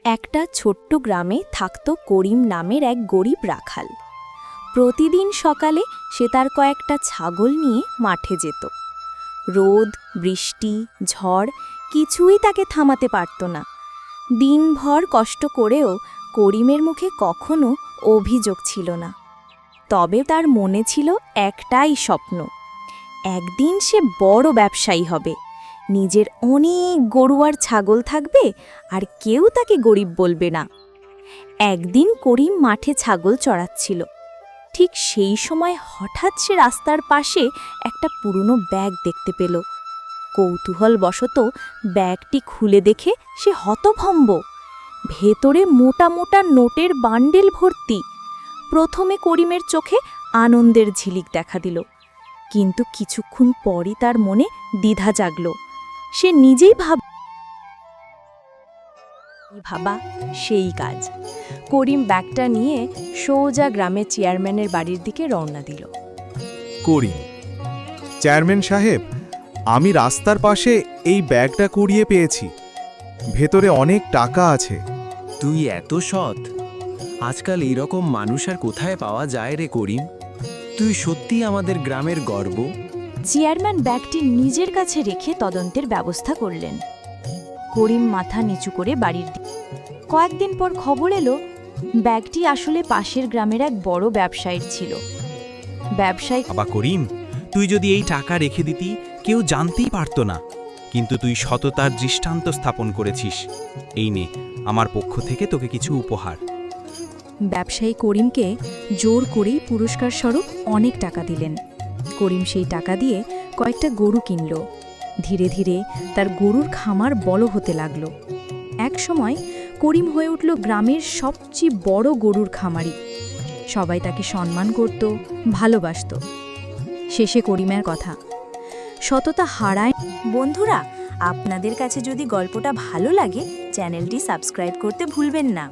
একটা ছোট্ট গ্রামে থাকত করিম নামের এক গরিব রাখাল। প্রতিদিন সকালে সে তার কয়েকটা ছাগল নিয়ে মাঠে যেত। রোদ, বৃষ্টি, ঝড় কিছুই তাকে থামাতে পারত না। দিনভর কষ্ট করেও করিমের মুখে কখনো অভিযোগ ছিল না। তবে তার মনে ছিল একটাই স্বপ্ন, একদিন সে বড় ব্যবসায়ী হবে। নিজের অনেক গরু আর ছাগল থাকবে, আর কেউ তাকে গরিব বলবে না। একদিন করিম মাঠে ছাগল চড়াচ্ছিল। ঠিক সেই সময় হঠাৎ সে রাস্তার পাশে একটা পুরনো ব্যাগ দেখতে পেল। কৌতূহলবশত ব্যাগটি খুলে দেখে সে হতভম্ব। ভেতরে মোটা মোটা নোটের বান্ডেল ভর্তি। প্রথমে করিমের চোখে আনন্দের ঝিলিক দেখা দিল, কিন্তু কিছুক্ষণ পরই তার মনে দ্বিধা জাগল। সে নিজেই ভাবা সেই কাজ। করিম ব্যাগটা নিয়ে সোজা গ্রামের চেয়ারম্যানের বাড়ির দিকে রওনা দিল। করিম, চেয়ারম্যান সাহেব, আমি রাস্তার পাশে এই ব্যাগটা কুড়িয়ে পেয়েছি। ভেতরে অনেক টাকা আছে। তুই এত সৎ! আজকাল এইরকম মানুষ আর কোথায় পাওয়া যায় রে করিম? তুই সত্যি আমাদের গ্রামের গর্ব। চেয়ারম্যান ব্যাগটি নিজের কাছে রেখে তদন্তের ব্যবস্থা করলেন। করিম মাথা নিচু করে বাড়ির দিকে। কয়েকদিন পর খবর এলো, ব্যাগটি আসলে পাশের গ্রামের এক বড় ব্যবসায়ীর ছিল। ব্যবসায়ী বাবা করিম, তুই যদি এই টাকা রেখে দিতি কেউ জানতেই পারত না, কিন্তু তুই সততার দৃষ্টান্ত স্থাপন করেছিস। এই নে, আমার পক্ষ থেকে তোকে কিছু উপহার। ব্যবসায়ী করিমকে জোর করেই পুরস্কার স্বরূপ অনেক টাকা দিলেন। করিম সেই টাকা দিয়ে কয়েকটা গরু কিনল। ধীরে ধীরে তার গরুর খামার বড় হতে লাগল। এক সময় করিম হয়ে উঠল গ্রামের সবচেয়ে বড় গরুর খামারি। সবাই তাকে সম্মান করত, ভালোবাসত। শেষে করিমের কথা সততা হারায়। বন্ধুরা, আপনাদের কাছে যদি গল্পটা ভালো লাগে, চ্যানেলটি সাবস্ক্রাইব করতে ভুলবেন না।